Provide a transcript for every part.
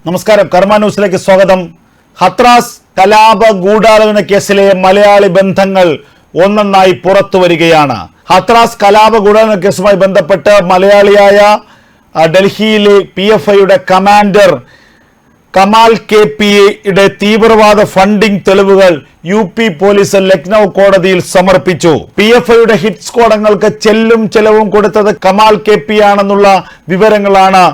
നമസ്കാരം. കർമ്മ ന്യൂസിലേക്ക് സ്വാഗതം. ഹത്രാസ് കലാപ ഗൂഢാലോചന കേസിലെ മലയാളി ബന്ധങ്ങൾ ഒന്നൊന്നായി പുറത്തു വരികയാണ്. ഹത്രാസ് കലാപ ഗൂഢാലോചന കേസുമായി ബന്ധപ്പെട്ട് മലയാളിയായ ഡൽഹിയിലെ PFIയുടെ കമാൻഡർ കമാൽ KPയുടെ തീവ്രവാദ ഫണ്ടിംഗ് തെളിവുകൾ UP പോലീസ് ലക്നൌ കോടതിയിൽ സമർപ്പിച്ചു. PFIയുടെ ഹിറ്റ് സ്ക്വാഡുകൾക്ക് ചെല്ലും ചെലവും കൊടുത്തത് കമാൽ KP ആണെന്നുള്ള വിവരങ്ങളാണ്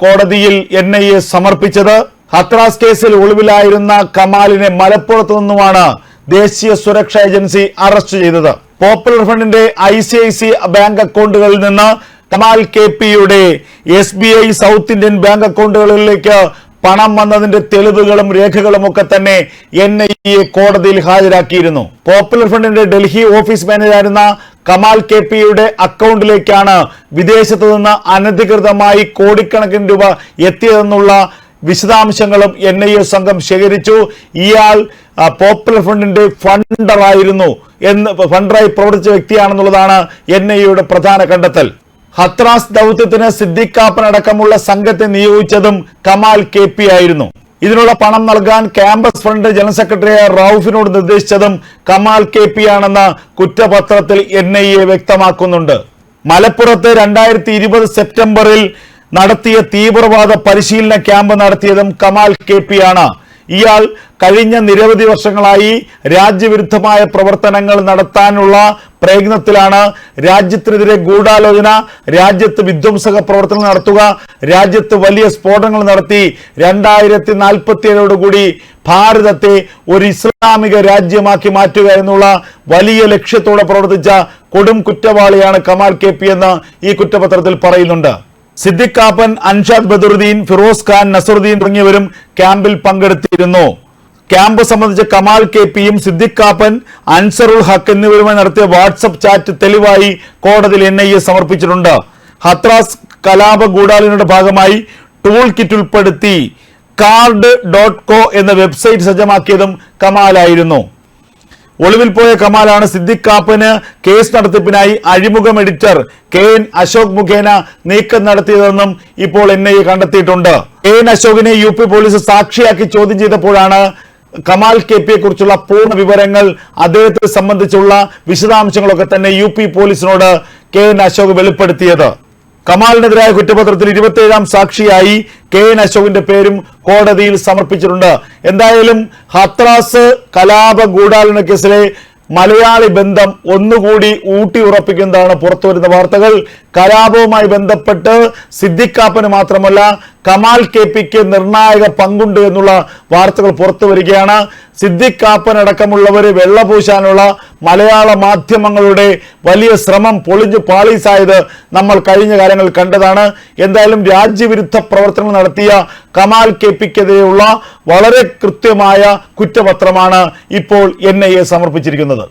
കോടതിയിൽ NIA സമർപ്പിച്ചത്. ഹത്രാസ് കേസിൽ ഒളിവിലായിരുന്ന കമാലിനെ മലപ്പുറത്തു നിന്നുമാണ് ദേശീയ സുരക്ഷാ ഏജൻസി അറസ്റ്റ് ചെയ്തത്. പോപ്പുലർ ഫണ്ടിന്റെ ICICI ബാങ്ക് അക്കൗണ്ടുകളിൽ നിന്ന് കമാൽ KPയുടെ SBI സൗത്ത് ഇന്ത്യൻ ബാങ്ക് അക്കൗണ്ടുകളിലേക്ക് പണം വന്നതിന്റെ തെളിവുകളും രേഖകളും ഒക്കെ തന്നെ NIA കോടതിയിൽ ഹാജരാക്കിയിരുന്നു. പോപ്പുലർ ഫണ്ടിന്റെ ഡൽഹി ഓഫീസ് മാനേജറായിരുന്ന കമാൽ KPയുടെ അക്കൗണ്ടിലേക്കാണ് വിദേശത്തു നിന്ന് അനധികൃതമായി കോടിക്കണക്കിന് രൂപ എത്തിയതെന്നുള്ള വിശദാംശങ്ങളും NIA സംഘം ശേഖരിച്ചു. ഇയാൾ പോപ്പുലർ ഫണ്ടിന്റെ ഫണ്ടറായി പ്രവർത്തിച്ച വ്യക്തിയാണെന്നുള്ളതാണ് NIAയുടെ പ്രധാന കണ്ടെത്തൽ. ഹത്രാസ് ദൗത്യത്തിന് സിദ്ദിഖ് കാപ്പൻ അടക്കമുള്ള സംഘത്തെ നിയോഗിച്ചതും കമാൽ KP ആയിരുന്നു. ഇതിനുള്ള പണം നൽകാൻ ക്യാമ്പസ് ഫണ്ട് ജനറൽ സെക്രട്ടറി റൌഫിനോട് നിർദ്ദേശിച്ചതും കമാൽ KP ആണെന്ന് കുറ്റപത്രത്തിൽ NIA വ്യക്തമാക്കുന്നുണ്ട്. മലപ്പുറത്ത് 2020 സെപ്റ്റംബറിൽ നടത്തിയ തീവ്രവാദ പരിശീലന ക്യാമ്പ് നടത്തിയതും കമാൽ KP ആണ്. ഇയാൾ കഴിഞ്ഞ നിരവധി വർഷങ്ങളായി രാജ്യവിരുദ്ധമായ പ്രവർത്തനങ്ങൾ നടത്താനുള്ള പ്രയത്നത്തിലാണ്. രാജ്യത്തിനെതിരെ ഗൂഢാലോചന, രാജ്യത്ത് വിധ്വംസക പ്രവർത്തനങ്ങൾ നടത്തുക, രാജ്യത്ത് വലിയ സ്ഫോടനങ്ങൾ നടത്തി 2047 ഭാരതത്തെ ഒരു ഇസ്ലാമിക രാജ്യമാക്കി മാറ്റുക എന്നുള്ള വലിയ ലക്ഷ്യത്തോടെ പ്രവർത്തിച്ച കൊടും കുറ്റവാളിയാണ് കമാൽ KP എന്ന് ഈ കുറ്റപത്രത്തിൽ പറയുന്നുണ്ട്. സിദ്ദിഖ് കാപ്പൻ, അൻഷാദ് ബദറുദ്ദീൻ, ഫിറോസ് ഖാൻ, നസറുദ്ദീൻ തുടങ്ങിയവരും ക്യാമ്പിൽ പങ്കെടുത്തിരുന്നു. ക്യാമ്പ് സംബന്ധിച്ച് കമാൽ KPയും സിദ്ദിഖ് കാപ്പൻ, അൻസറുൽ ഹക്ക് എന്നിവരുമായി നടത്തിയ വാട്സപ്പ് ചാറ്റ് തെളിവായി കോടതിയിൽ NIA സമർപ്പിച്ചിട്ടുണ്ട്. ഹത്രാസ് കലാപ ഗൂഢാലോചനയുടെ ഭാഗമായി ടൂൾ കിറ്റ് ഉൾപ്പെടുത്തി card.co എന്ന വെബ്സൈറ്റ് സജ്ജമാക്കിയതും കമാലായിരുന്നു. ഒളിവിൽ പോയ കമാലാണ് സിദ്ദിഖ് കാപ്പന് കേസ് നടത്തിപ്പിനായി അഴിമുഖം എഡിറ്റർ KN അശോക് മുഖേന നീക്കം നടത്തിയതെന്നും ഇപ്പോൾ NIA കണ്ടെത്തിയിട്ടുണ്ട്. KN അശോകിനെ UP പോലീസ് സാക്ഷിയാക്കി ചോദ്യം ചെയ്തപ്പോഴാണ് കമാൽ KPയെ കുറിച്ചുള്ള പൂർണ്ണ വിവരങ്ങൾ, അദ്ദേഹത്തെ സംബന്ധിച്ചുള്ള വിശദാംശങ്ങളൊക്കെ തന്നെ UP പോലീസിനോട് KN അശോക് വെളിപ്പെടുത്തിയത്. കമാലിനെതിരായ കുറ്റപത്രത്തിൽ 27ാം സാക്ഷിയായി KN അശോകിന്റെ പേരും കോടതിയിൽ സമർപ്പിച്ചിട്ടുണ്ട്. എന്തായാലും ഹത്രാസ് കലാപ ഗൂഢാലോചന കേസിലെ മലയാളി ബന്ധം ഒന്നുകൂടി ഊട്ടി ഉറപ്പിക്കുന്നതാണ് പുറത്തുവരുന്ന വാർത്തകൾ. കലാപവുമായി ബന്ധപ്പെട്ട് സിദ്ദിഖ് കാപ്പന് മാത്രമല്ല കമാൽ KPക്ക് നിർണായക പങ്കുണ്ട് എന്നുള്ള വാർത്തകൾ പുറത്തു വരികയാണ്. സിദ്ദിഖ് കാപ്പൻ അടക്കമുള്ളവരെ വെള്ളപൂശാനുള്ള മലയാള മാധ്യമങ്ങളുടെ വലിയ ശ്രമം പൊളിഞ്ഞു പാളീസായത് നമ്മൾ കഴിഞ്ഞ കാലങ്ങളിൽ കണ്ടതാണ്. എന്തായാലും രാജ്യവിരുദ്ധ പ്രവർത്തനങ്ങൾ നടത്തിയ കമാൽ KPക്കെതിരെയുള്ള വളരെ കൃത്യമായ കുറ്റപത്രമാണ് ഇപ്പോൾ NIA സമർപ്പിച്ചിരിക്കുന്നത്.